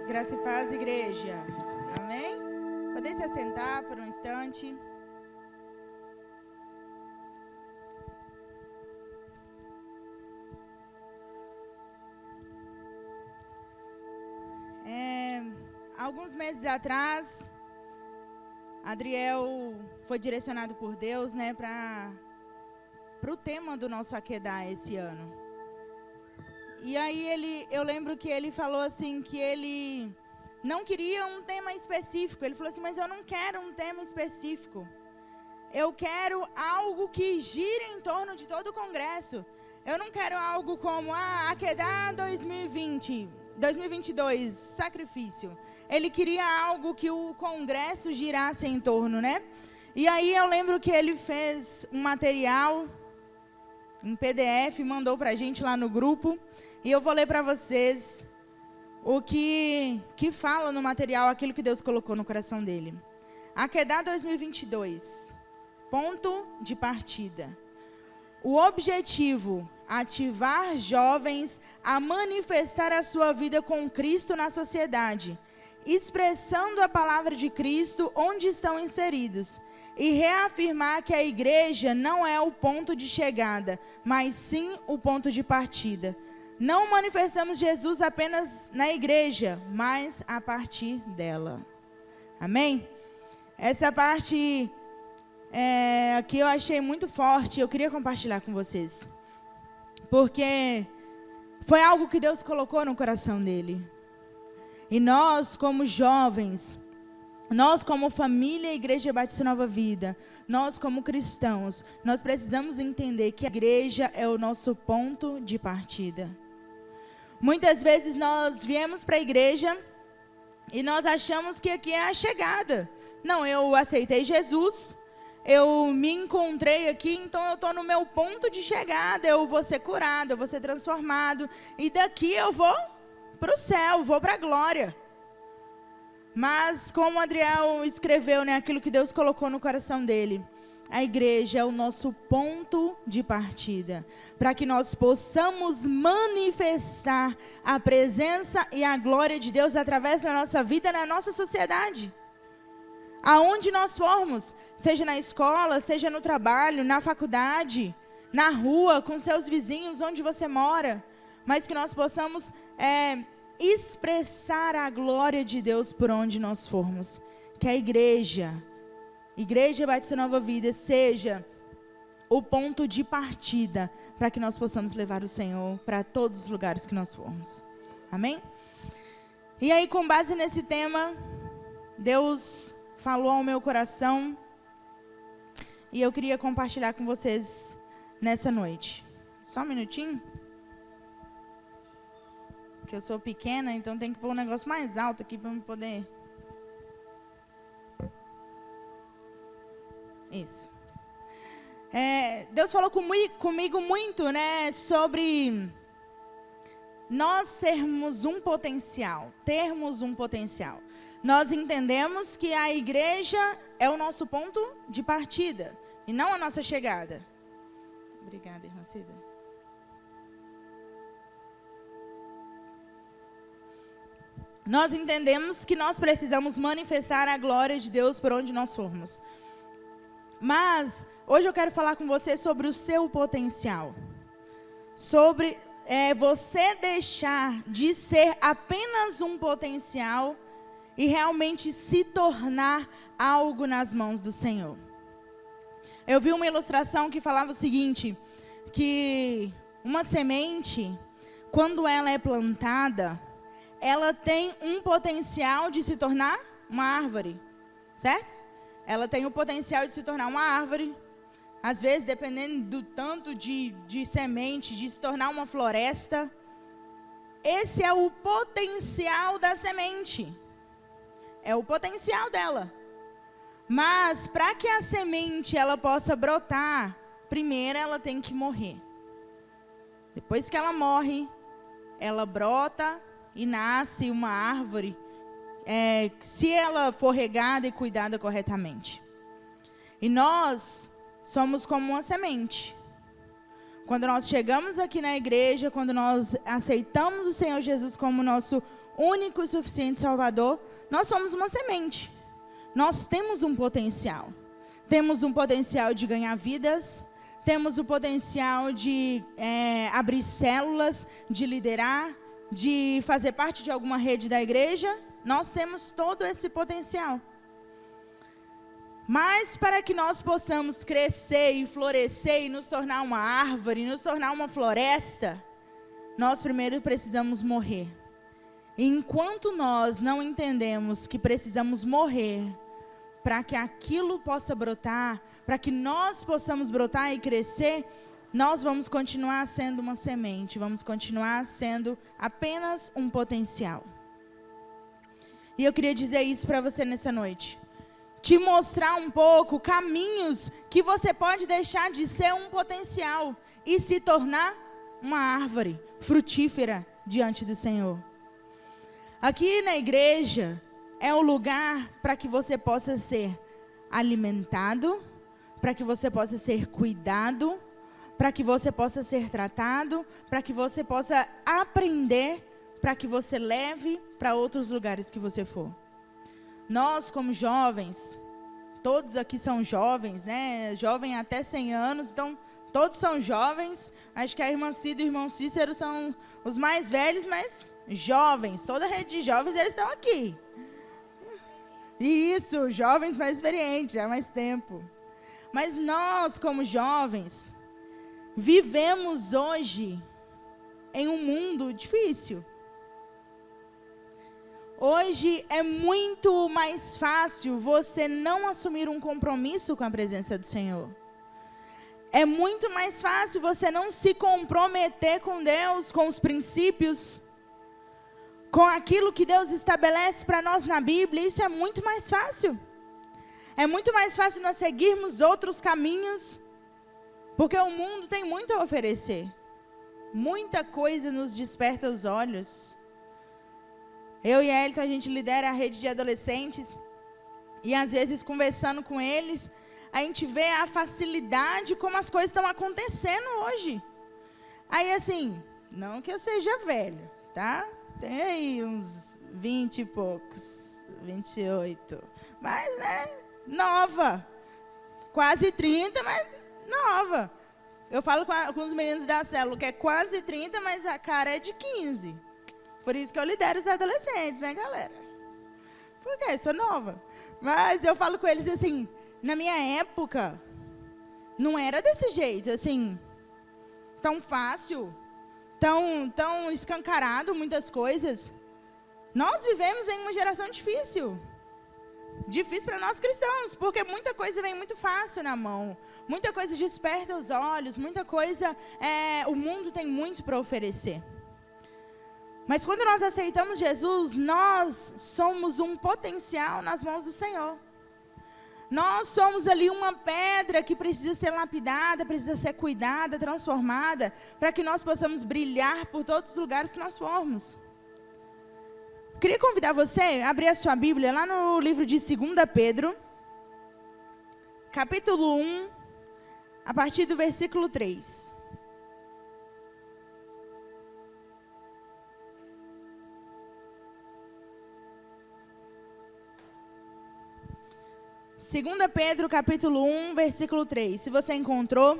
Graça e paz, igreja. Amém? Podem se assentar por um instante. Alguns meses atrás, Adriel foi direcionado por Deus, para o tema do nosso Aquedá esse ano. E aí eu lembro que ele falou assim, que ele não queria um tema específico. Ele falou assim, mas eu não quero um tema específico. Eu quero algo que gire em torno de todo o congresso. Eu não quero algo como, Aquedá 2022, sacrifício. Ele queria algo que o congresso girasse em torno, E aí eu lembro que ele fez um material, um PDF, mandou pra gente lá no grupo. E eu vou ler para vocês o que fala no material, aquilo que Deus colocou no coração dele. Aquedá 2022, ponto de partida. O objetivo, ativar jovens a manifestar a sua vida com Cristo na sociedade, expressando a palavra de Cristo onde estão inseridos, e reafirmar que a igreja não é o ponto de chegada, mas sim o ponto de partida. Não manifestamos Jesus apenas na igreja, mas a partir dela. Amém? Essa parte aqui eu achei muito forte, eu queria compartilhar com vocês. Porque foi algo que Deus colocou no coração dele. E nós, como jovens, nós como família Igreja Batista Nova Vida, nós como cristãos, nós precisamos entender que a igreja é o nosso ponto de partida. Muitas vezes nós viemos para a igreja e nós achamos que aqui é a chegada. Não, eu aceitei Jesus, eu me encontrei aqui, então eu estou no meu ponto de chegada, eu vou ser curado, eu vou ser transformado, e daqui eu vou para o céu, vou para a glória. Mas como Adriel escreveu, aquilo que Deus colocou no coração dele, a igreja é o nosso ponto de partida, para que nós possamos manifestar a presença e a glória de Deus através da nossa vida, na nossa sociedade. Aonde nós formos, seja na escola, seja no trabalho, na faculdade, na rua, com seus vizinhos, onde você mora, mas que nós possamos expressar a glória de Deus por onde nós formos. Que a Igreja Batista Nova Vida seja o ponto de partida para que nós possamos levar o Senhor para todos os lugares que nós formos. Amém? E aí, com base nesse tema, Deus falou ao meu coração e eu queria compartilhar com vocês nessa noite. Só um minutinho. Porque eu sou pequena, então tem que pôr um negócio mais alto aqui para eu poder... Isso. Deus falou comigo muito, sobre nós termos um potencial. Nós entendemos que a igreja é o nosso ponto de partida e não a nossa chegada. Obrigada, irmã Cida. Nós entendemos que nós precisamos manifestar a glória de Deus por onde nós formos. Mas hoje eu quero falar com você sobre o seu potencial. Sobre você deixar de ser apenas um potencial e realmente se tornar algo nas mãos do Senhor. Eu vi uma ilustração que falava o seguinte, que uma semente, quando ela é plantada, ela tem um potencial de se tornar uma árvore, certo? Ela tem o potencial de se tornar uma árvore, às vezes, dependendo do tanto de semente, de se tornar uma floresta. Esse é o potencial da semente. É o potencial dela. Mas, para que a semente ela possa brotar, primeiro ela tem que morrer. Depois que ela morre, ela brota e nasce uma árvore, se ela for regada e cuidada corretamente. E nós somos como uma semente. Quando nós chegamos aqui na igreja, quando nós aceitamos o Senhor Jesus como nosso único e suficiente Salvador, nós somos uma semente. Nós temos um potencial. Temos um potencial de ganhar vidas, temos o potencial de abrir células, de liderar, de fazer parte de alguma rede da igreja. Nós temos todo esse potencial. Mas para que nós possamos crescer e florescer e nos tornar uma árvore, nos tornar uma floresta, nós primeiro precisamos morrer. E enquanto nós não entendemos que precisamos morrer para que aquilo possa brotar, para que nós possamos brotar e crescer, nós vamos continuar sendo uma semente, vamos continuar sendo apenas um potencial. E eu queria dizer isso para você nessa noite. Te mostrar um pouco caminhos que você pode deixar de ser um potencial e se tornar uma árvore frutífera diante do Senhor. Aqui na igreja é o lugar para que você possa ser alimentado, para que você possa ser cuidado, para que você possa ser tratado, para que você possa aprender, para que você leve para outros lugares que você for. Nós, como jovens, todos aqui são jovens, né? Jovem até 100 anos, então todos são jovens. Acho que a irmã Cida e o irmão Cícero são os mais velhos, mas jovens. Toda a rede de jovens, eles estão aqui. Isso, jovens mais experientes, há mais tempo. Mas nós, como jovens, vivemos hoje em um mundo difícil. Hoje é muito mais fácil você não assumir um compromisso com a presença do Senhor. É muito mais fácil você não se comprometer com Deus, com os princípios, com aquilo que Deus estabelece para nós na Bíblia. Isso é muito mais fácil. É muito mais fácil nós seguirmos outros caminhos, porque o mundo tem muito a oferecer. Muita coisa nos desperta os olhos. Eu e a Elton, a gente lidera a rede de adolescentes, e às vezes conversando com eles, a gente vê a facilidade como as coisas estão acontecendo hoje. Aí assim, não que eu seja velho, tá? Tem aí uns 20 e poucos, 28, mas né, nova, quase 30, mas nova. Eu falo com os meninos da célula que é quase 30, mas a cara é de 15. Por isso que eu lidero os adolescentes, né, galera? Porque eu sou nova. Mas eu falo com eles assim, na minha época, não era desse jeito, assim, tão fácil, tão escancarado muitas coisas. Nós vivemos em uma geração difícil. Difícil para nós cristãos, porque muita coisa vem muito fácil na mão. Muita coisa desperta os olhos, muita coisa, o mundo tem muito para oferecer. Mas quando nós aceitamos Jesus, nós somos um potencial nas mãos do Senhor. Nós somos ali uma pedra que precisa ser lapidada, precisa ser cuidada, transformada, para que nós possamos brilhar por todos os lugares que nós formos. Queria convidar você a abrir a sua Bíblia lá no livro de 2 Pedro, capítulo 1, a partir do versículo 3. Segunda Pedro, capítulo 1, versículo 3. Se você encontrou,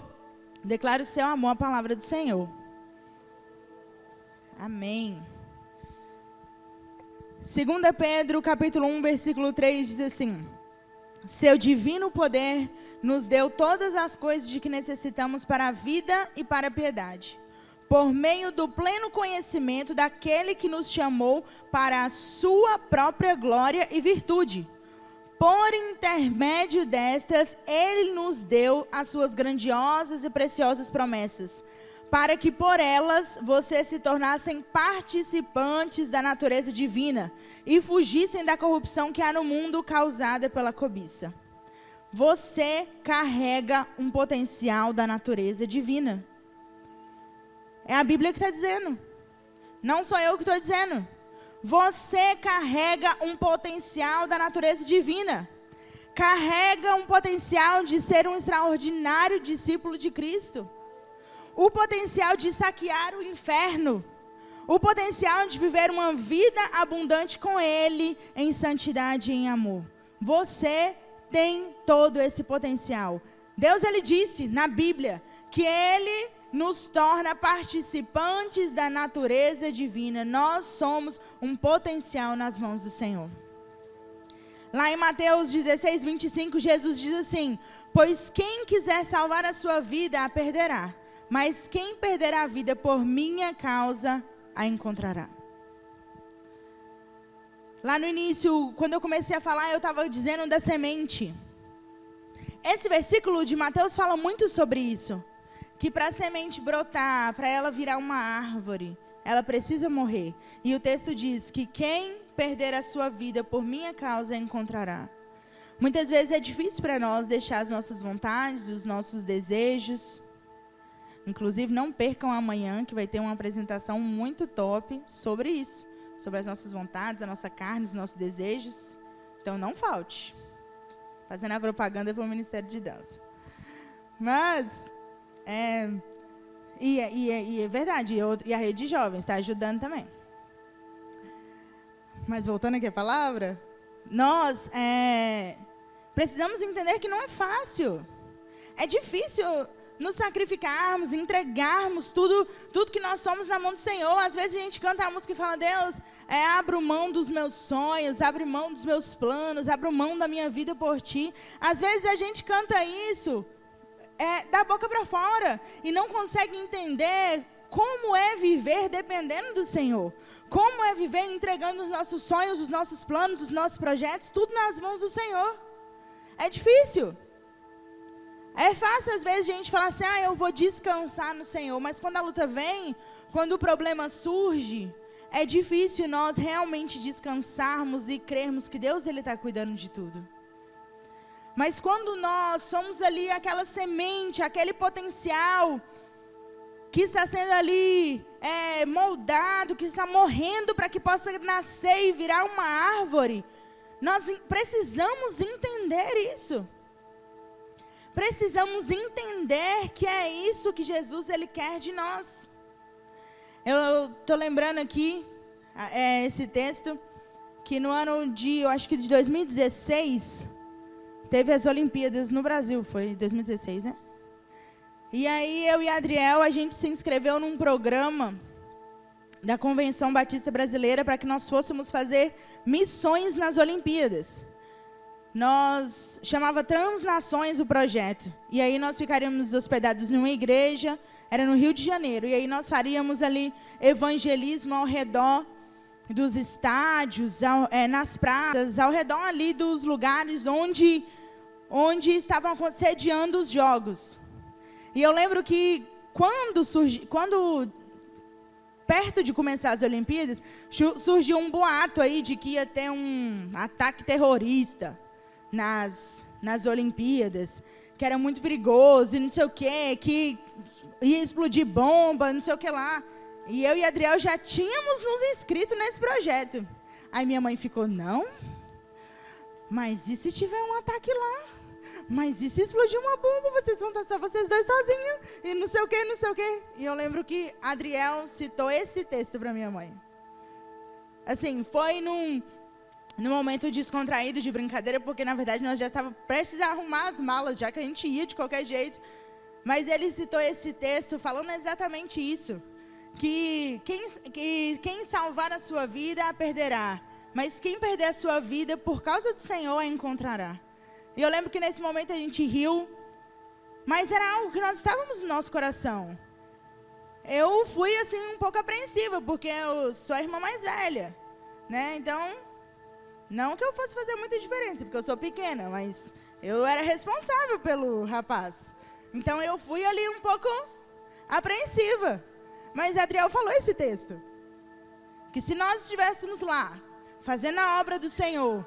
declare o seu amor à palavra do Senhor. Amém. 2 Pedro, capítulo 1, versículo 3, diz assim: seu divino poder nos deu todas as coisas de que necessitamos para a vida e para a piedade, por meio do pleno conhecimento daquele que nos chamou para a sua própria glória e virtude. Por intermédio destas, Ele nos deu as suas grandiosas e preciosas promessas, para que por elas vocês se tornassem participantes da natureza divina e fugissem da corrupção que há no mundo causada pela cobiça. Você carrega um potencial da natureza divina. É a Bíblia que está dizendo. Não sou eu que estou dizendo. Você carrega um potencial da natureza divina. Carrega um potencial de ser um extraordinário discípulo de Cristo. O potencial de saquear o inferno. o potencial de viver uma vida abundante com Ele, em santidade e em amor. Você tem todo esse potencial. Deus, Ele disse na Bíblia que Ele nos torna participantes da natureza divina. Nós somos um potencial nas mãos do Senhor. Lá em Mateus 16, 25, Jesus diz assim: pois quem quiser salvar a sua vida, a perderá. Mas quem perder a vida por minha causa, a encontrará. Lá no início, quando eu comecei a falar, eu estava dizendo da semente. Esse versículo de Mateus fala muito sobre isso. Que para a semente brotar, para ela virar uma árvore, ela precisa morrer. E o texto diz que quem perder a sua vida por minha causa, a encontrará. Muitas vezes é difícil para nós deixar as nossas vontades, os nossos desejos. Inclusive, não percam amanhã, que vai ter uma apresentação muito top sobre isso. Sobre as nossas vontades, a nossa carne, os nossos desejos. Então, não falte. Fazendo a propaganda para o Ministério de Dança. Mas, é verdade, e a Rede de Jovens está ajudando também. Mas, voltando aqui à palavra, nós precisamos entender que não é fácil. É difícil nos sacrificarmos, entregarmos tudo que nós somos na mão do Senhor. Às vezes a gente canta a música e fala: Deus, abro mão dos meus sonhos, abro mão dos meus planos, abro mão da minha vida por Ti. Às vezes a gente canta isso da boca para fora e não consegue entender como é viver dependendo do Senhor. Como é viver entregando os nossos sonhos, os nossos planos, os nossos projetos, tudo nas mãos do Senhor. É difícil. É fácil às vezes a gente falar assim: eu vou descansar no Senhor. Mas quando a luta vem, quando o problema surge, é difícil nós realmente descansarmos e crermos que Deus está cuidando de tudo. Mas quando nós somos ali aquela semente, aquele potencial que está sendo ali moldado, que está morrendo para que possa nascer e virar uma árvore, nós precisamos entender isso. Precisamos entender que é isso que Jesus Ele quer de nós. Eu estou lembrando aqui esse texto, que no ano eu acho que de 2016, teve as Olimpíadas no Brasil, foi 2016, né? E aí eu e a Adriel, a gente se inscreveu num programa da Convenção Batista Brasileira para que nós fôssemos fazer missões nas Olimpíadas. Nós chamava Transnações o projeto. E aí nós ficaríamos hospedados numa igreja, era no Rio de Janeiro. E aí nós faríamos ali evangelismo ao redor dos estádios, nas praças, ao redor ali dos lugares onde estavam sediando os jogos. E eu lembro que quando perto de começar as Olimpíadas, surgiu um boato aí de que ia ter um ataque terrorista nas Olimpíadas, que era muito perigoso e não sei o quê, que ia explodir bomba, não sei o que lá. E eu e Adriel já tínhamos nos inscrito nesse projeto. Aí minha mãe ficou: não? Mas e se tiver um ataque lá? Mas e se explodir uma bomba? Vocês vão estar só vocês dois sozinhos? E não sei o que, não sei o que. E eu lembro que Adriel citou esse texto para minha mãe. Assim, foi num momento descontraído, de brincadeira, porque na verdade nós já estávamos prestes a arrumar as malas, já que a gente ia de qualquer jeito. Mas ele citou esse texto falando exatamente isso. Que quem salvar a sua vida, a perderá. Mas quem perder a sua vida, por causa do Senhor, a encontrará. E eu lembro que nesse momento a gente riu, mas era algo que nós estávamos no nosso coração. Eu fui assim um pouco apreensiva, porque eu sou a irmã mais velha, né? Então, não que eu fosse fazer muita diferença, porque eu sou pequena, mas eu era responsável pelo rapaz. Então eu fui ali um pouco apreensiva. Mas Adriel falou esse texto, que se nós estivéssemos lá, fazendo a obra do Senhor,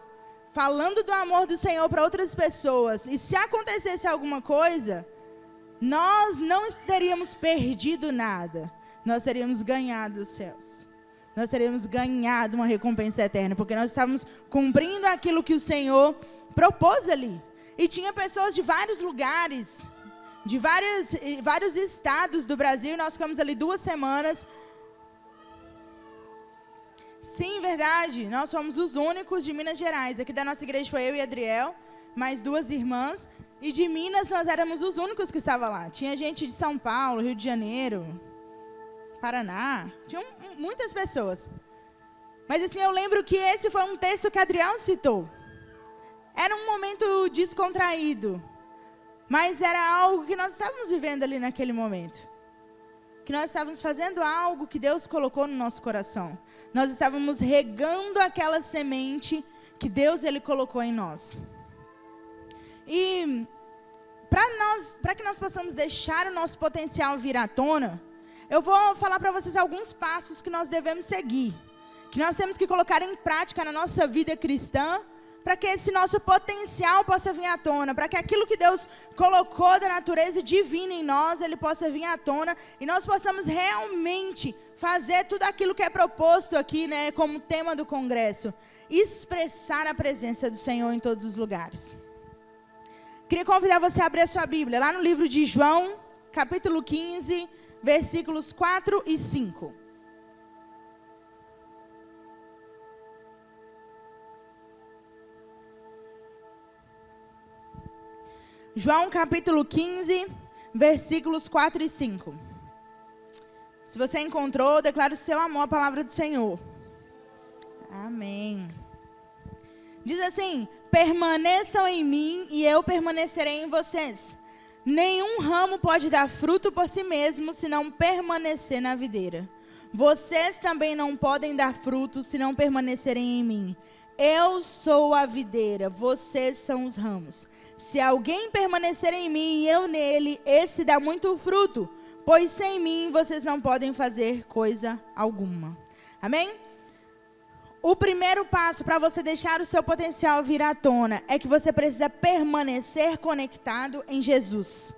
falando do amor do Senhor para outras pessoas, e se acontecesse alguma coisa, nós não teríamos perdido nada, nós teríamos ganhado os céus. Nós teríamos ganhado uma recompensa eterna, porque nós estávamos cumprindo aquilo que o Senhor propôs ali. E tinha pessoas de vários lugares, de vários estados do Brasil, nós ficamos ali 2 semanas. Sim, verdade. Nós somos os únicos de Minas Gerais. Aqui da nossa igreja foi eu e Adriel, mais 2 irmãs. E de Minas nós éramos os únicos que estavam lá. Tinha gente de São Paulo, Rio de Janeiro, Paraná. Tinham muitas pessoas. Mas assim, eu lembro que esse foi um texto que Adriel citou. Era um momento descontraído. Mas era algo que nós estávamos vivendo ali naquele momento. Que nós estávamos fazendo algo que Deus colocou no nosso coração. Nós estávamos regando aquela semente que Deus ele colocou em nós. E para que nós possamos deixar o nosso potencial vir à tona, eu vou falar para vocês alguns passos que nós devemos seguir. Que nós temos que colocar em prática na nossa vida cristã, para que esse nosso potencial possa vir à tona, para que aquilo que Deus colocou da natureza divina em nós, ele possa vir à tona, e nós possamos realmente fazer tudo aquilo que é proposto aqui, né, como tema do congresso, expressar a presença do Senhor em todos os lugares. Queria convidar você a abrir a sua Bíblia, lá no livro de João, capítulo 15, versículos 4 e 5. João capítulo 15, versículos 4 e 5. Se você encontrou, declare o seu amor à palavra do Senhor. Amém. Diz assim: permaneçam em mim e eu permanecerei em vocês. Nenhum ramo pode dar fruto por si mesmo se não permanecer na videira. Vocês também não podem dar fruto se não permanecerem em mim. Eu sou a videira, vocês são os ramos. Se alguém permanecer em mim e eu nele, esse dá muito fruto, pois sem mim vocês não podem fazer coisa alguma. Amém? O primeiro passo para você deixar o seu potencial vir à tona é que você precisa permanecer conectado em Jesus.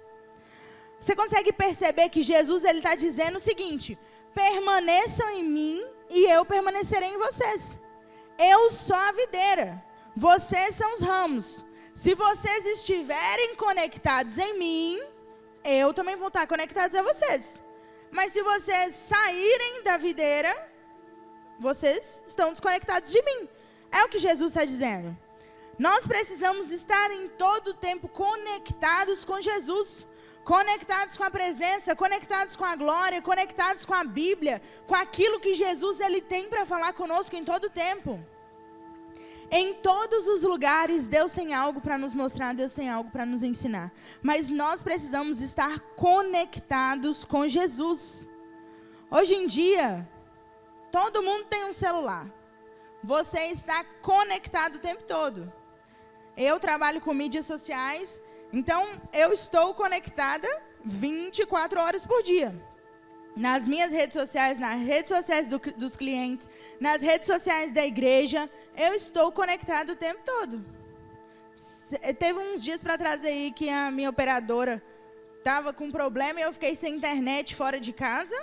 Você consegue perceber que Jesus ele está dizendo o seguinte: permaneçam em mim e eu permanecerei em vocês. Eu sou a videira, vocês são os ramos. Se vocês estiverem conectados em mim, eu também vou estar conectados a vocês. Mas se vocês saírem da videira, vocês estão desconectados de mim. É o que Jesus está dizendo. Nós precisamos estar em todo o tempo conectados com Jesus. Conectados com a presença, conectados com a glória, conectados com a Bíblia, com aquilo que Jesus ele tem para falar conosco em todo o tempo. Em todos os lugares, Deus tem algo para nos mostrar, Deus tem algo para nos ensinar. Mas nós precisamos estar conectados com Jesus. Hoje em dia, todo mundo tem um celular. Você está conectado o tempo todo. Eu trabalho com mídias sociais, então eu estou conectada 24 horas por dia. Nas minhas redes sociais, nas redes sociais dos clientes, nas redes sociais da igreja, eu estou conectado o tempo todo. Teve uns dias para trás aí que a minha operadora estava com problema e eu fiquei sem internet fora de casa.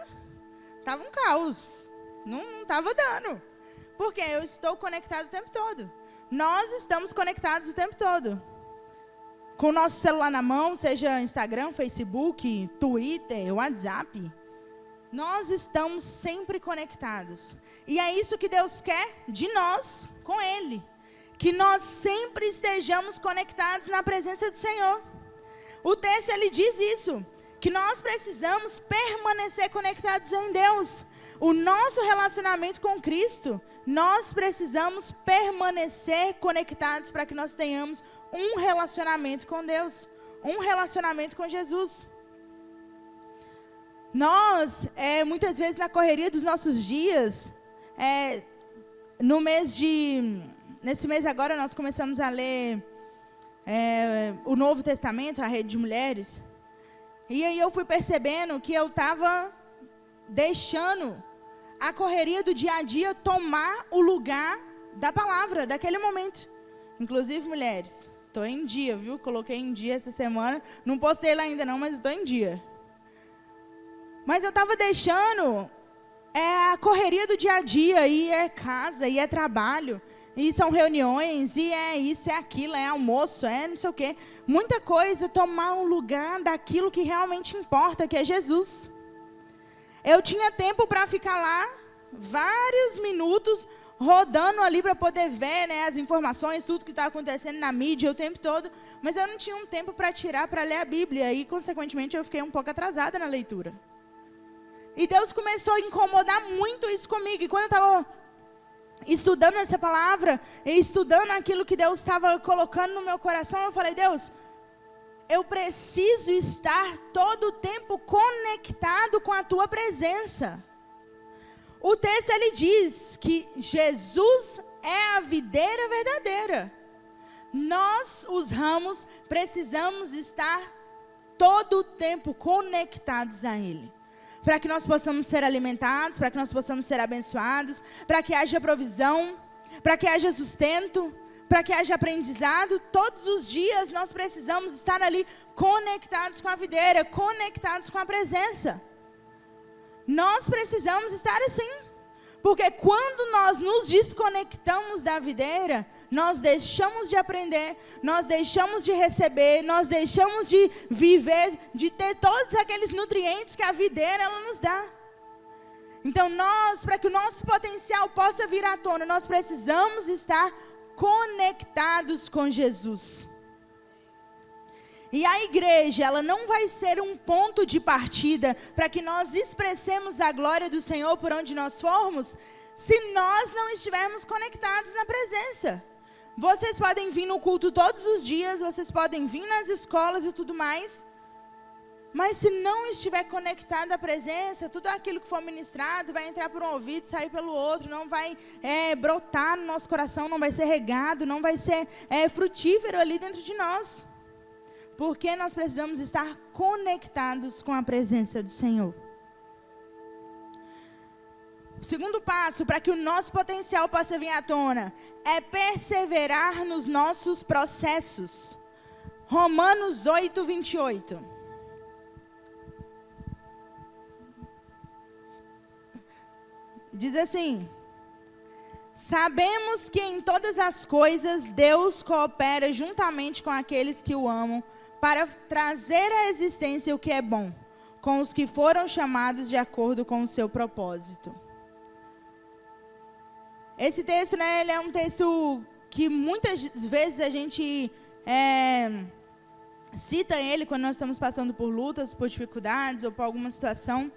Estava um caos. Não estava dando. Porque eu estou conectado o tempo todo. Nós estamos conectados o tempo todo. Com o nosso celular na mão, seja Instagram, Facebook, Twitter, WhatsApp. Nós estamos sempre conectados. E é isso que Deus quer de nós com Ele. Que nós sempre estejamos conectados na presença do Senhor. O texto ele diz isso. Que nós precisamos permanecer conectados em Deus. O nosso relacionamento com Cristo, nós precisamos permanecer conectados para que nós tenhamos um relacionamento com Deus. Um relacionamento com Jesus. Nós, muitas vezes na correria dos nossos dias, nesse mês agora nós começamos a ler o Novo Testamento, a Rede de Mulheres, e aí eu fui percebendo que eu estava deixando a correria do dia a dia tomar o lugar da palavra, daquele momento. Inclusive, mulheres, estou em dia, viu? Coloquei em dia essa semana, não postei lá ainda não, mas estou em dia. Mas eu estava deixando a correria do dia a dia, e é casa, e é trabalho, e são reuniões, e é isso, é aquilo, é almoço, é não sei o quê. Muita coisa, tomar um lugar daquilo que realmente importa, que é Jesus. Eu tinha tempo para ficar lá, vários minutos rodando ali para poder ver, né, as informações, tudo que está acontecendo na mídia o tempo todo, mas eu não tinha um tempo para tirar para ler a Bíblia, e consequentemente eu fiquei um pouco atrasada na leitura. E Deus começou a incomodar muito isso comigo, e quando eu estava estudando essa palavra, e estudando aquilo que Deus estava colocando no meu coração, eu falei: Deus, eu preciso estar todo o tempo conectado com a tua presença. O texto, ele diz que Jesus é a videira verdadeira. Nós, os ramos, precisamos estar todo o tempo conectados a Ele, para que nós possamos ser alimentados, para que nós possamos ser abençoados, para que haja provisão, para que haja sustento, para que haja aprendizado. Todos os dias nós precisamos estar ali conectados com a videira, conectados com a presença. Nós precisamos estar assim, porque quando nós nos desconectamos da videira, nós deixamos de aprender, nós deixamos de receber, nós deixamos de viver, de ter todos aqueles nutrientes que a videira ela nos dá. Então nós, para que o nosso potencial possa vir à tona, nós precisamos estar conectados com Jesus. E a igreja, ela não vai ser um ponto de partida para que nós expressemos a glória do Senhor por onde nós formos, se nós não estivermos conectados na presença. Vocês podem vir no culto todos os dias, vocês podem vir nas escolas e tudo mais, mas se não estiver conectado à presença, tudo aquilo que for ministrado vai entrar por um ouvido e sair pelo outro, não vai brotar no nosso coração, não vai ser regado, não vai ser frutífero ali dentro de nós. Porque nós precisamos estar conectados com a presença do Senhor. O segundo passo para que o nosso potencial possa vir à tona é perseverar nos nossos processos. Romanos 8, 28. Diz assim: sabemos que em todas as coisas Deus coopera juntamente com aqueles que o amam, para trazer à existência o que é bom, com os que foram chamados de acordo com o seu propósito. Esse texto, né, ele é um texto que muitas vezes a gente cita ele quando nós estamos passando por lutas, por dificuldades ou por alguma situação.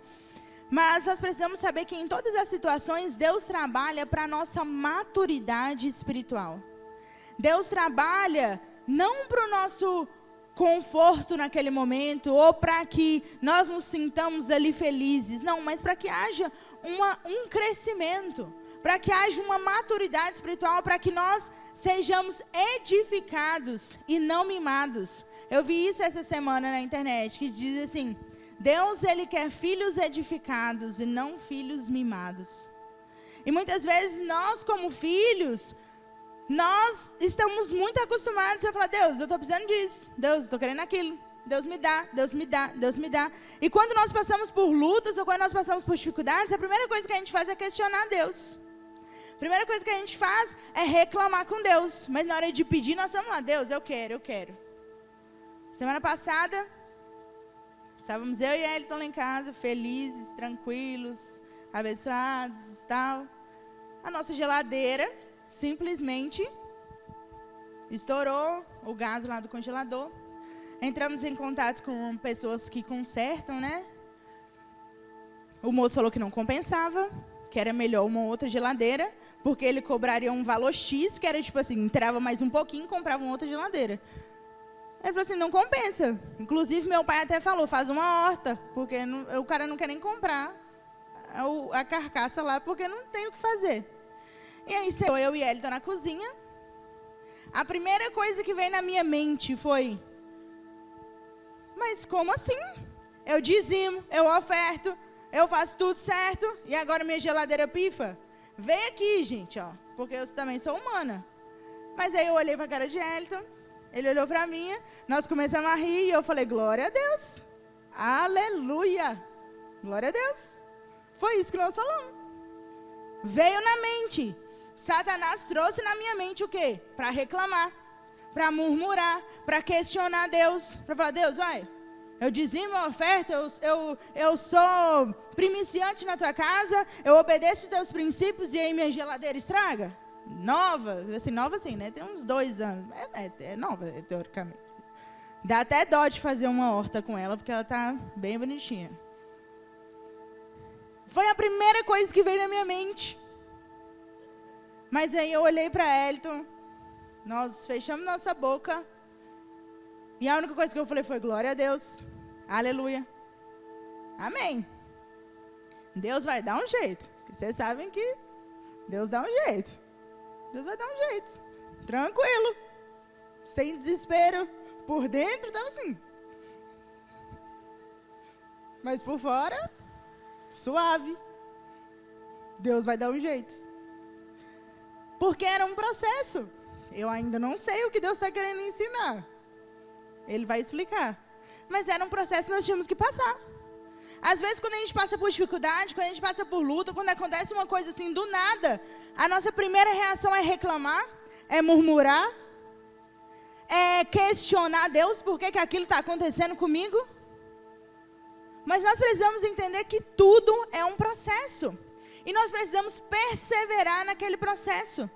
Mas nós precisamos saber que em todas as situações Deus trabalha para a nossa maturidade espiritual. Deus trabalha não para o nosso conforto naquele momento, ou para que nós nos sintamos ali felizes, não, mas para que haja um crescimento, para que haja uma maturidade espiritual, para que nós sejamos edificados e não mimados. Eu vi isso essa semana na internet, que diz assim: Deus, ele quer filhos edificados e não filhos mimados. E muitas vezes nós, como filhos, nós estamos muito acostumados a falar: Deus, eu estou precisando disso, Deus, eu estou querendo aquilo, Deus me dá, Deus me dá, Deus me dá. E quando nós passamos por lutas ou quando nós passamos por dificuldades, a primeira coisa que a gente faz é questionar Deus. A primeira coisa que a gente faz é reclamar com Deus. Mas na hora de pedir, nós estamos lá: Deus, eu quero, eu quero. Semana passada, estávamos eu e Elton lá em casa, felizes, tranquilos, abençoados e tal. A nossa geladeira simplesmente estourou o gás lá do congelador. Entramos em contato com pessoas que consertam, né? O moço falou que não compensava, que era melhor uma outra geladeira, porque ele cobraria um valor X, que era tipo assim, entrava mais um pouquinho e comprava uma outra geladeira. Ele falou assim: não compensa. Inclusive meu pai até falou: faz uma horta, porque o cara não quer nem comprar a carcaça lá, porque não tem o que fazer. E aí, eu e ele estão na cozinha. A primeira coisa que veio na minha mente foi: mas como assim? Eu dizimo, eu oferto, eu faço tudo certo, e agora minha geladeira pifa? Vem aqui, gente, ó, porque eu também sou humana. Mas aí eu olhei para a cara de Elton, ele olhou para mim, nós começamos a rir, e eu falei: glória a Deus, aleluia, glória a Deus. Foi isso que nós falamos. Veio na mente. Satanás trouxe na minha mente o quê? Para reclamar, para murmurar, para questionar Deus, para falar: Deus, olha, Eu dizimo a oferta, eu sou primiciante na tua casa, eu obedeço os teus princípios e aí minha geladeira estraga? Nova assim, né? Tem uns 2 anos. É nova, teoricamente. Dá até dó de fazer uma horta com ela, porque ela está bem bonitinha. Foi a primeira coisa que veio na minha mente. Mas aí eu olhei para Elton, nós fechamos nossa boca, e a única coisa que eu falei foi, glória a Deus, aleluia, amém. Deus vai dar um jeito. Vocês sabem que Deus dá um jeito. Deus vai dar um jeito. Tranquilo. Sem desespero. Por dentro estava assim. Mas por fora, suave. Deus vai dar um jeito. Porque era um processo. Eu ainda não sei o que Deus está querendo ensinar. Ele vai explicar. Mas era um processo que nós tínhamos que passar. Às vezes, quando a gente passa por dificuldade, quando a gente passa por luta, quando acontece uma coisa assim do nada, a nossa primeira reação é reclamar, é murmurar, é questionar Deus, por que aquilo está acontecendo comigo? Mas nós precisamos entender que tudo é um processo. E nós precisamos perseverar naquele processo.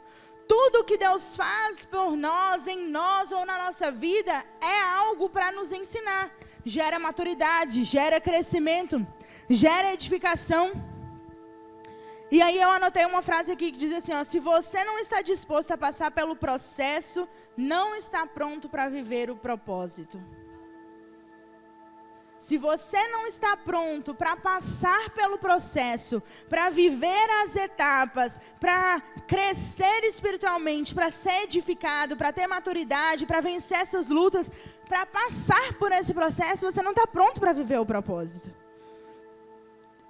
Tudo que Deus faz por nós, em nós ou na nossa vida, é algo para nos ensinar. Gera maturidade, gera crescimento, gera edificação. E aí eu anotei uma frase aqui que diz assim, ó, se você não está disposto a passar pelo processo, não está pronto para viver o propósito. Se você não está pronto para passar pelo processo, para viver as etapas, para crescer espiritualmente, para ser edificado, para ter maturidade, para vencer essas lutas, para passar por esse processo, você não está pronto para viver o propósito.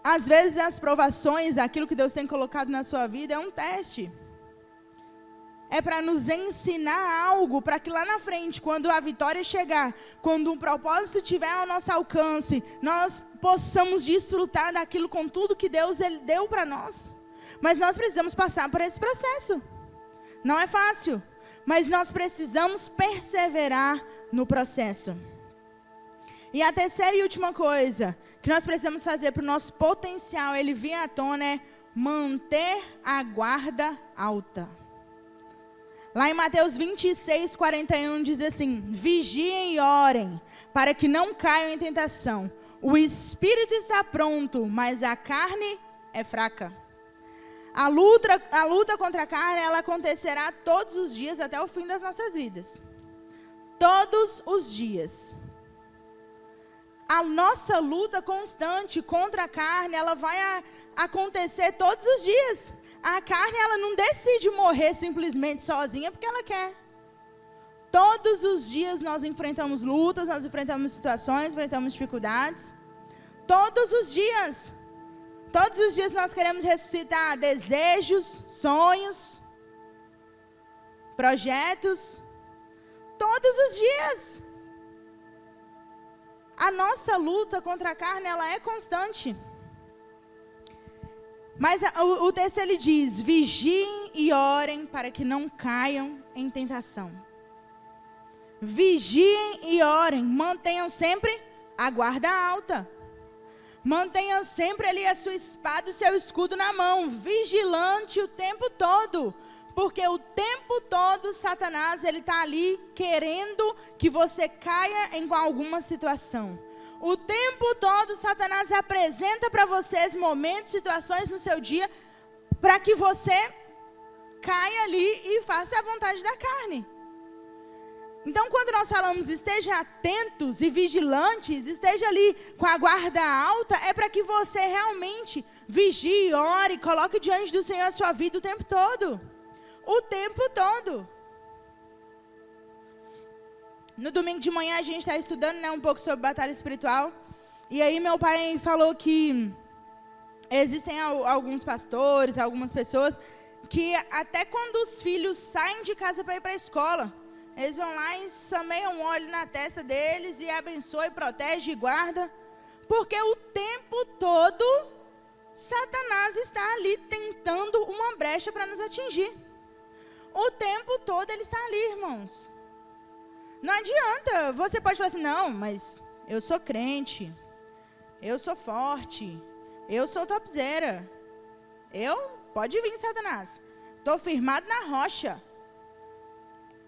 Às vezes as provações, aquilo que Deus tem colocado na sua vida é um teste. É para nos ensinar algo, para que lá na frente, quando a vitória chegar, quando um propósito estiver ao nosso alcance, nós possamos desfrutar daquilo com tudo que Deus ele deu para nós. Mas nós precisamos passar por esse processo. Não é fácil, mas nós precisamos perseverar no processo. E a terceira e última coisa que nós precisamos fazer para o nosso potencial ele vir à tona é manter a guarda alta. Lá em Mateus 26, 41 diz assim, vigiem e orem, para que não caiam em tentação. O espírito está pronto, mas a carne é fraca. A luta contra a carne, ela acontecerá todos os dias até o fim das nossas vidas. Todos os dias. A nossa luta constante contra a carne, ela vai acontecer todos os dias. A carne, ela não decide morrer simplesmente sozinha porque ela quer. Todos os dias nós enfrentamos lutas, nós enfrentamos situações, enfrentamos dificuldades. Todos os dias. Todos os dias nós queremos ressuscitar desejos, sonhos, projetos. Todos os dias. A nossa luta contra a carne, ela é constante. Mas o texto ele diz, vigiem e orem para que não caiam em tentação. Vigiem e orem, mantenham sempre a guarda alta. Mantenham sempre ali a sua espada e o seu escudo na mão, vigilante o tempo todo. Porque o tempo todo Satanás ele está ali querendo que você caia em alguma situação. O tempo todo Satanás apresenta para vocês momentos, situações no seu dia, para que você caia ali e faça a vontade da carne. Então, quando nós falamos esteja atentos e vigilantes, esteja ali com a guarda alta, é para que você realmente vigie, ore, coloque diante do Senhor a sua vida o tempo todo. O tempo todo. No domingo de manhã a gente está estudando, né, um pouco sobre batalha espiritual. E aí meu pai falou que existem alguns pastores, algumas pessoas, que até quando os filhos saem de casa para ir para a escola, eles vão lá e sameiam um óleo na testa deles e abençoa, e protege e guarda. Porque o tempo todo Satanás está ali tentando uma brecha para nos atingir. O tempo todo ele está ali, irmãos. Não adianta, você pode falar assim, não, mas eu sou crente, eu sou forte, eu sou topzera. Pode vir, Satanás. Estou firmado na rocha.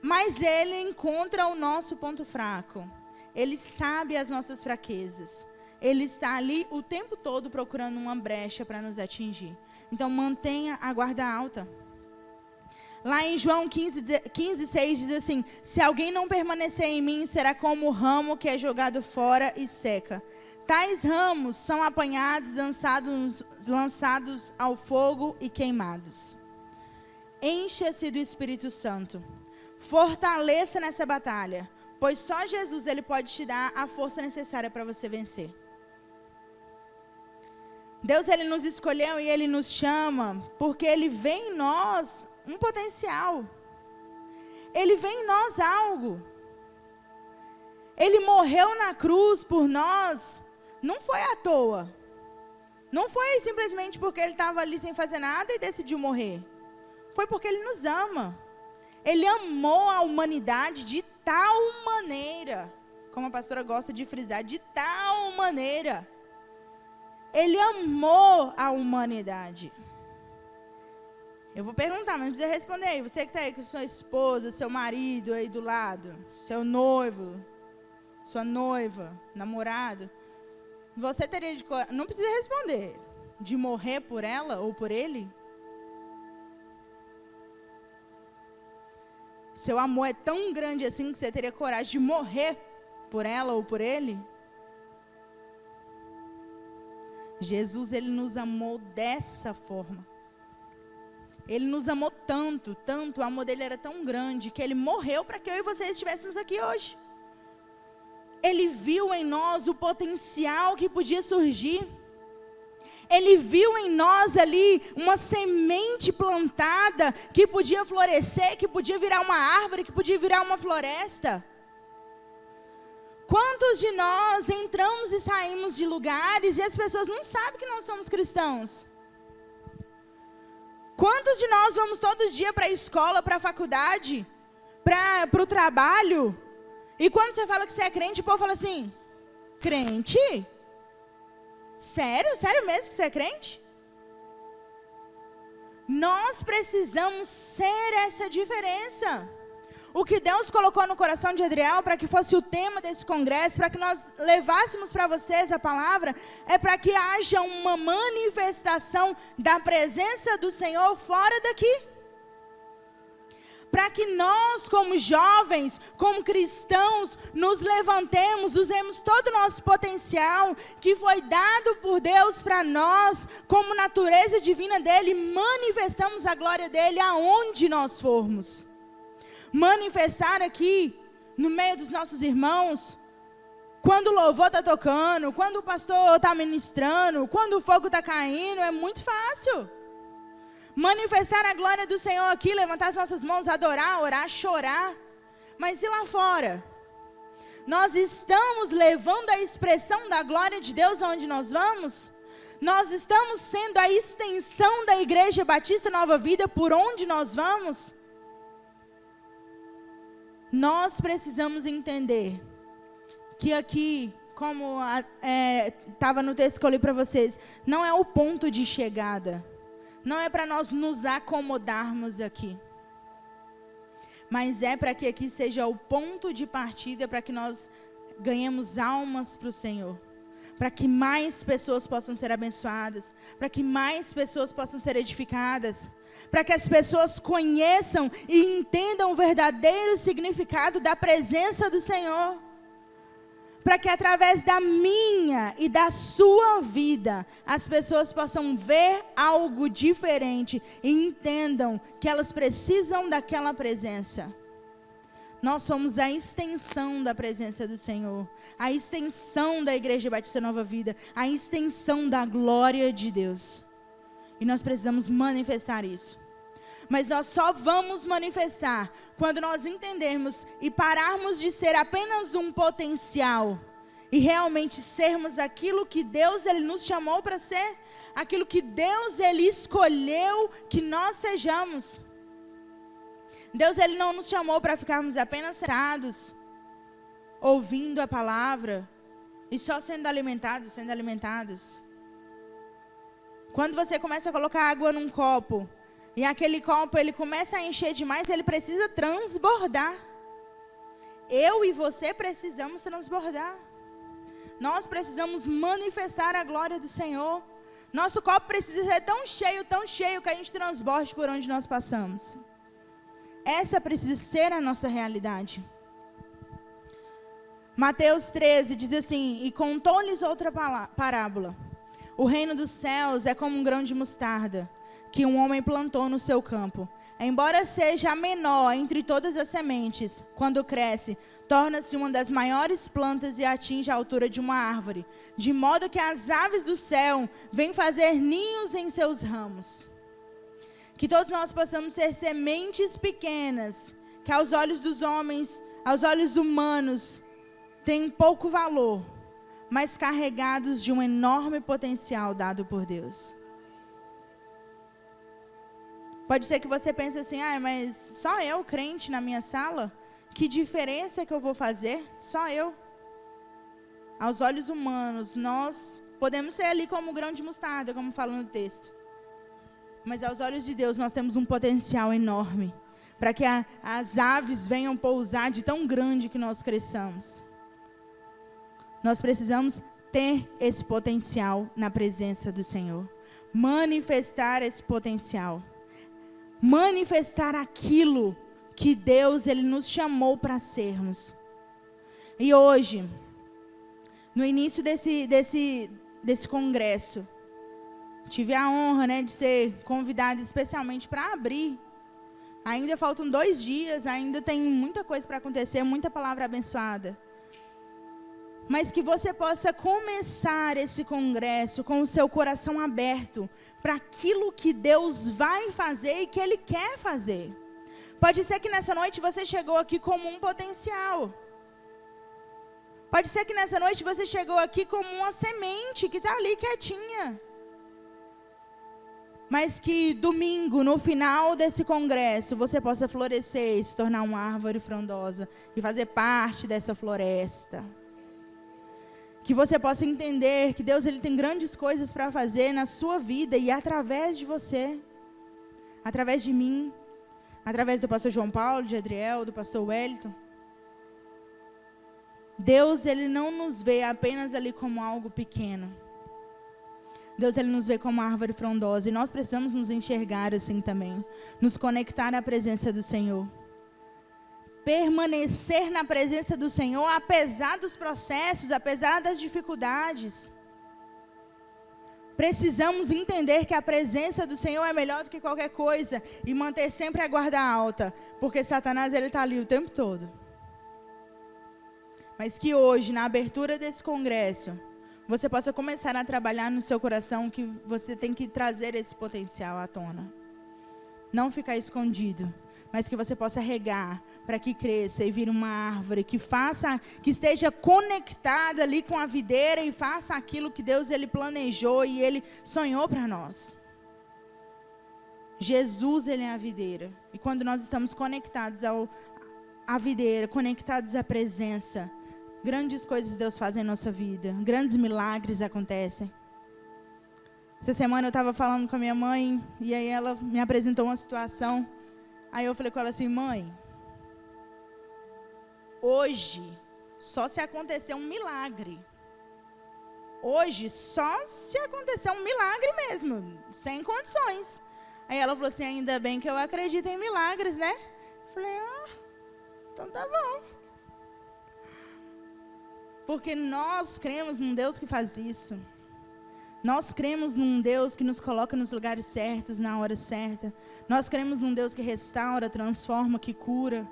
Mas ele encontra o nosso ponto fraco. Ele sabe as nossas fraquezas. Ele está ali o tempo todo procurando uma brecha para nos atingir. Então mantenha a guarda alta. Lá em João 15:6 diz assim: se alguém não permanecer em mim, será como o ramo que é jogado fora e seca. Tais ramos são apanhados, lançados ao fogo e queimados. Encha-se do Espírito Santo. Fortaleça nessa batalha, pois só Jesus ele pode te dar a força necessária para você vencer. Deus ele nos escolheu e ele nos chama porque ele vê em nós um potencial. Ele vê em nós algo. Ele morreu na cruz por nós, não foi à toa. Não foi simplesmente porque ele estava ali sem fazer nada e decidiu morrer. Foi porque ele nos ama. Ele amou a humanidade de tal maneira, como a pastora gosta de frisar, de tal maneira. Ele amou a humanidade. Eu vou perguntar, mas não precisa responder aí. Você que está aí com sua esposa, seu marido aí do lado, seu noivo, sua noiva, namorado. Você teria de... Não precisa responder. De morrer por ela ou por ele? Seu amor é tão grande assim que você teria coragem de morrer por ela ou por ele? Jesus, ele nos amou dessa forma. Ele nos amou tanto, tanto, o amor dele era tão grande que ele morreu para que eu e você estivéssemos aqui hoje. Ele viu em nós o potencial que podia surgir. Ele viu em nós ali uma semente plantada que podia florescer, que podia virar uma árvore, que podia virar uma floresta. Quantos de nós entramos e saímos de lugares e as pessoas não sabem que nós somos cristãos? Quantos de nós vamos todo dia para a escola, para a faculdade, para o trabalho? E quando você fala que você é crente, o povo fala assim: crente? Sério? Sério mesmo que você é crente? Nós precisamos ser essa diferença. O que Deus colocou no coração de Adriel para que fosse o tema desse congresso, para que nós levássemos para vocês a palavra, é para que haja uma manifestação da presença do Senhor fora daqui. Para que nós, como jovens, como cristãos, nos levantemos, usemos todo o nosso potencial que foi dado por Deus para nós, como natureza divina dele, manifestamos a glória dele aonde nós formos. Manifestar aqui, no meio dos nossos irmãos, quando o louvor está tocando, quando o pastor está ministrando, quando o fogo está caindo, é muito fácil. Manifestar a glória do Senhor aqui, levantar as nossas mãos, adorar, orar, chorar. Mas e lá fora? Nós estamos levando a expressão da glória de Deus aonde nós vamos? Nós estamos sendo a extensão da Igreja Batista Nova Vida por onde nós vamos? Nós precisamos entender que aqui, como estava no texto que eu li para vocês, não é o ponto de chegada. Não é para nós nos acomodarmos aqui. Mas é para que aqui seja o ponto de partida para que nós ganhemos almas para o Senhor. Para que mais pessoas possam ser abençoadas. Para que mais pessoas possam ser edificadas. Para que as pessoas conheçam e entendam o verdadeiro significado da presença do Senhor. Para que através da minha e da sua vida, as pessoas possam ver algo diferente e entendam que elas precisam daquela presença. Nós somos a extensão da presença do Senhor, a extensão da Igreja Batista Nova Vida, a extensão da glória de Deus. E nós precisamos manifestar isso. Mas nós só vamos manifestar quando nós entendermos e pararmos de ser apenas um potencial e realmente sermos aquilo que Deus ele nos chamou para ser, aquilo que Deus ele escolheu que nós sejamos. Deus ele não nos chamou para ficarmos apenas sentados, ouvindo a palavra, E só sendo alimentados. Quando você começa a colocar água num copo, e aquele copo ele começa a encher demais, ele precisa transbordar. Eu e você precisamos transbordar. Nós precisamos manifestar a glória do Senhor. Nosso copo precisa ser tão cheio, que a gente transborde por onde nós passamos. Essa precisa ser a nossa realidade. Mateus 13 diz assim: e contou-lhes outra parábola. O reino dos céus é como um grão de mostarda, que um homem plantou no seu campo. Embora seja a menor entre todas as sementes, quando cresce, torna-se uma das maiores plantas e atinge a altura de uma árvore, de modo que as aves do céu vêm fazer ninhos em seus ramos. Que todos nós possamos ser sementes pequenas, que aos olhos dos homens, aos olhos humanos, têm pouco valor, mas carregados de um enorme potencial dado por Deus. Pode ser que você pense assim: mas só eu, crente, na minha sala? Que diferença que eu vou fazer? Só eu. Aos olhos humanos, nós podemos ser ali como um grão de mostarda, como fala no texto. Mas aos olhos de Deus, nós temos um potencial enorme, para que as aves venham pousar de tão grande que nós cresçamos. Nós precisamos ter esse potencial na presença do Senhor. Manifestar esse potencial. Manifestar aquilo que Deus ele nos chamou para sermos. E hoje, no início desse congresso, tive a honra, de ser convidada especialmente para abrir. Ainda faltam 2 dias, ainda tem muita coisa para acontecer, muita palavra abençoada. Mas que você possa começar esse congresso com o seu coração aberto para aquilo que Deus vai fazer e que Ele quer fazer. Pode ser que nessa noite você chegou aqui como um potencial. Pode ser que nessa noite você chegou aqui como uma semente que está ali quietinha. Mas que domingo, no final desse congresso, você possa florescer e se tornar uma árvore frondosa e fazer parte dessa floresta. Que você possa entender que Deus ele tem grandes coisas para fazer na sua vida e através de você, através de mim, através do pastor João Paulo, de Adriel, do pastor Wellington. Deus ele não nos vê apenas ali como algo pequeno. Deus ele nos vê como uma árvore frondosa e nós precisamos nos enxergar assim também, nos conectar à presença do Senhor. Permanecer na presença do Senhor, apesar dos processos, apesar das dificuldades. Precisamos entender que a presença do Senhor é melhor do que qualquer coisa e manter sempre a guarda alta, porque Satanás ele está ali o tempo todo. Mas que hoje, na abertura desse congresso, você possa começar a trabalhar no seu coração que você tem que trazer esse potencial à tona. Não ficar escondido, mas que você possa regar para que cresça e vire uma árvore, que esteja conectada ali com a videira e faça aquilo que Deus ele planejou e ele sonhou para nós. Jesus ele é a videira, e quando nós estamos conectados à videira, conectados à presença, grandes coisas Deus faz em nossa vida, grandes milagres acontecem. Essa semana eu estava falando com a minha mãe, e aí ela me apresentou uma situação. Aí eu falei com ela assim: mãe, hoje só se acontecer um milagre. Hoje só se acontecer um milagre mesmo, sem condições. Aí ela falou assim: ainda bem que eu acredito em milagres, né? Eu falei: então tá bom. Porque nós cremos num Deus que faz isso. Nós cremos num Deus que nos coloca nos lugares certos, na hora certa. Nós cremos num Deus que restaura, transforma, que cura.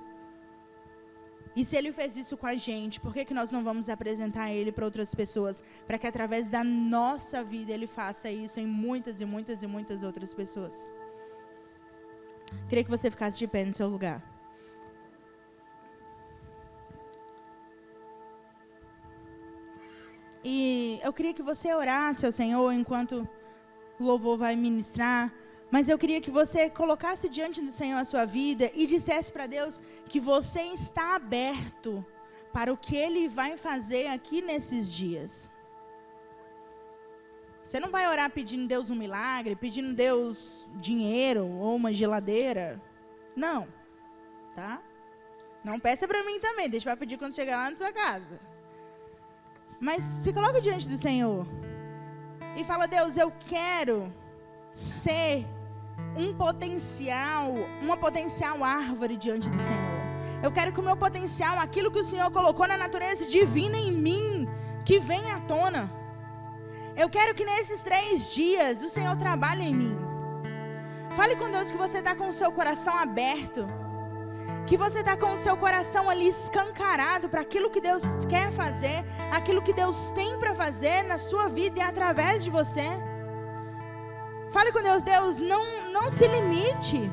E se Ele fez isso com a gente, por que nós não vamos apresentar Ele para outras pessoas? Para que através da nossa vida Ele faça isso em muitas e muitas e muitas outras pessoas. Queria que você ficasse de pé no seu lugar. E eu queria que você orasse ao Senhor enquanto o louvor vai ministrar. Mas eu queria que você colocasse diante do Senhor a sua vida e dissesse para Deus que você está aberto para o que Ele vai fazer aqui nesses dias. Você não vai orar pedindo Deus um milagre, pedindo Deus dinheiro ou uma geladeira. Não, tá? Não peça para mim também, deixa eu pedir quando chegar lá na sua casa. Mas se coloca diante do Senhor e fala: Deus, eu quero ser uma potencial árvore diante do Senhor. Eu quero que o meu potencial, aquilo que o Senhor colocou na natureza divina em mim, que venha à tona. Eu quero que nesses 3 dias o Senhor trabalhe em mim. Fale com Deus que você está com o seu coração aberto, que você está com o seu coração ali escancarado para aquilo que Deus quer fazer, aquilo que Deus tem para fazer na sua vida e através de você. Fale com Deus: Deus, não se limite.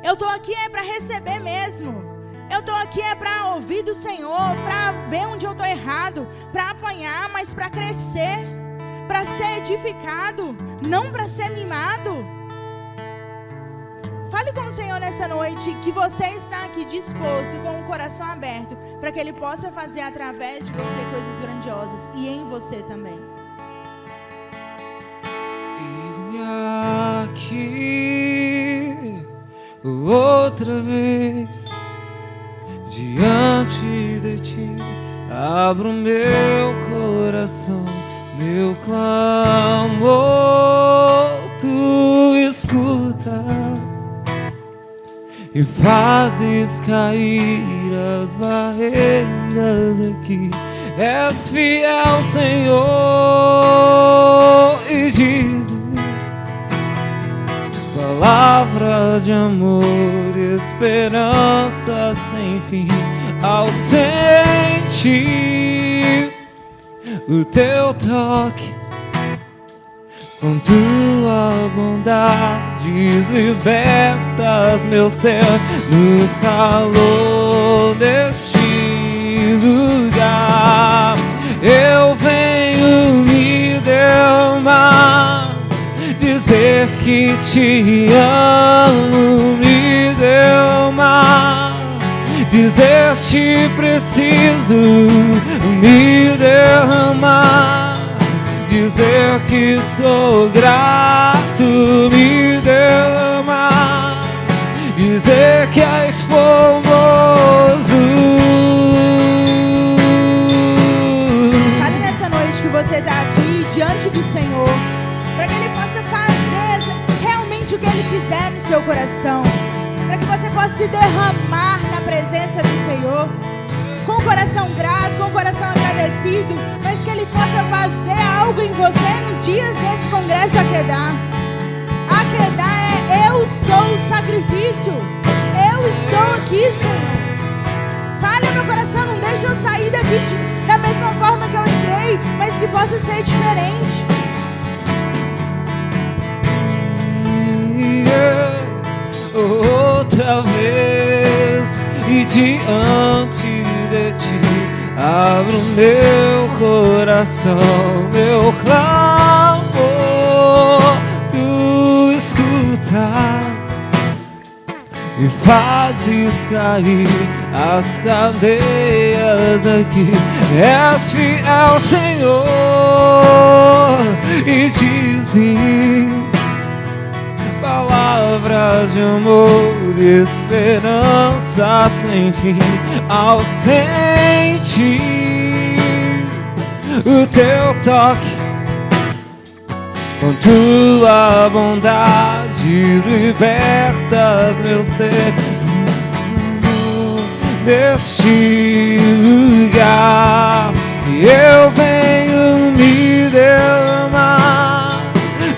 Eu estou aqui para receber mesmo. Eu estou aqui para ouvir do Senhor, para ver onde eu estou errado, para apanhar, mas para crescer, para ser edificado, não para ser mimado. Fale com o Senhor nessa noite que você está aqui disposto, com o coração aberto, para que Ele possa fazer através de você coisas grandiosas e em você também. Eis-me aqui outra vez diante de Ti, abro meu coração, meu clamor Tu escutas e fazes cair as barreiras aqui. És fiel, Senhor, e dizes palavras de amor, esperança sem fim. Ao sentir o Teu toque, com Tua bondade libertas meu ser no calor deste lugar. Eu venho me derramar, dizer que Te amo, me derramar, dizer Te preciso, me derramar, dizer que sou grato, me derramar, dizer que és formoso. Sabe nessa noite que você está aqui diante do Senhor, para que Ele possa fazer realmente o que Ele quiser no seu coração, para que você possa se derramar na presença do Senhor, com o coração grato, com o coração agradecido, mas que Ele possa fazer algo em você nos dias desse congresso Akedah. Akedah é: eu sou o sacrifício, eu estou aqui, Senhor. Fale no meu coração, não deixe eu sair daqui da mesma forma que eu entrei, mas que possa ser diferente. Outra vez e diante de Ti abro meu coração, meu clamor Tu escutas e fazes cair as cadeias aqui. És fiel, Senhor, e dizes palavras de amor, de esperança sem fim. Ao sentir o Teu toque, com Tua bondade libertas meu ser deste lugar. E eu venho me derramar,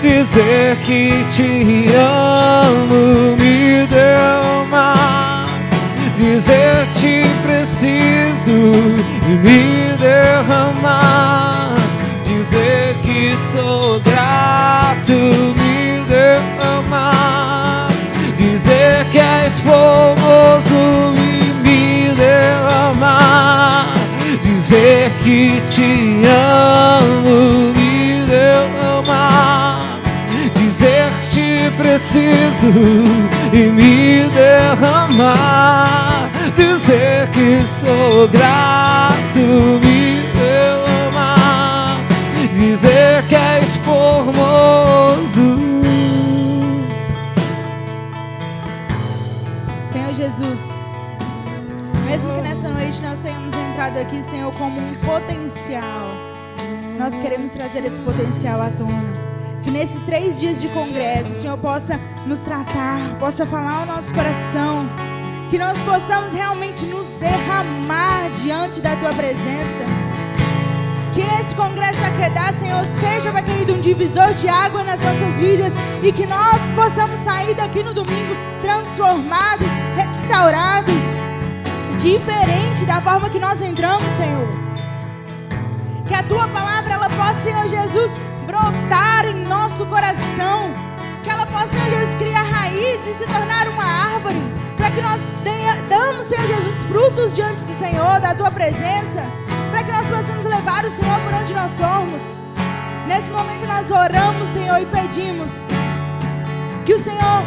dizer que Te amo, me derramar, dizer Te preciso, me derramar, dizer que sou grato, me derramar, dizer que és formoso e me derramar, dizer que Te amo, me derramar, dizer Te preciso e me derramar, dizer que sou grato, me derramar, dizer que és formoso. Senhor Jesus, mesmo que nessa noite nós tenhamos entrado aqui, Senhor, como um potencial, nós queremos trazer esse potencial à tona. Que nesses 3 dias de congresso o Senhor possa nos tratar, possa falar ao nosso coração, que nós possamos realmente nos derramar diante da Tua presença. Que esse congresso Akedah, Senhor, seja, Pai querido, um divisor de água nas nossas vidas e que nós possamos sair daqui no domingo transformados, restaurados, diferente da forma que nós entramos, Senhor. Que a Tua palavra, ela possa, Senhor Jesus, brotar em nosso coração, que ela possa, Senhor Jesus, criar raiz e se tornar uma árvore, para que nós damos, Senhor Jesus, frutos diante do Senhor, da Tua presença, para que nós possamos levar o Senhor por onde nós formos. Nesse momento nós oramos, Senhor, e pedimos que o Senhor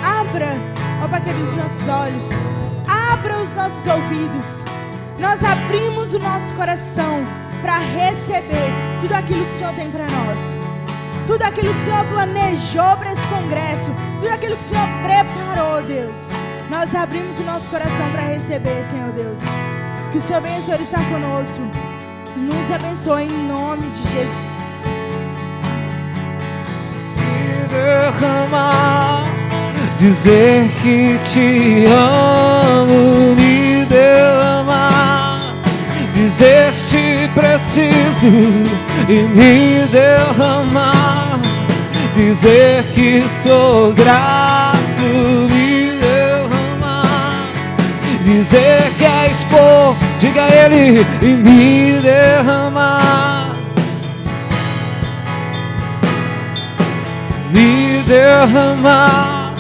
abra, ó Pai querido, os nossos olhos, abra os nossos ouvidos. Nós abrimos o nosso coração para receber tudo aquilo que o Senhor tem para nós, tudo aquilo que o Senhor planejou para esse congresso, tudo aquilo que o Senhor preparou, Deus. Nós abrimos o nosso coração para receber, Senhor Deus. Que o Senhor venha, Senhor, estar conosco. Nos abençoe em nome de Jesus. Me derramar, dizer que te amo, me derramar, dizer-te preciso e me derramar, dizer que sou grato, me derramar, dizer que és por, diga a Ele, e me derramar, me derramar,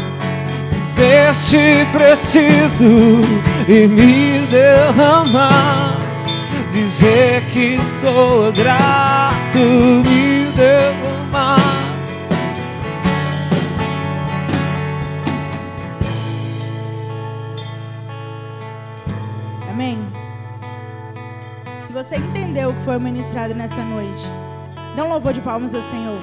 dizer-te preciso e me derramar, dizer que sou grato, me derramar. Amém. Se você entendeu o que foi ministrado nessa noite, dá um louvor de palmas ao Senhor.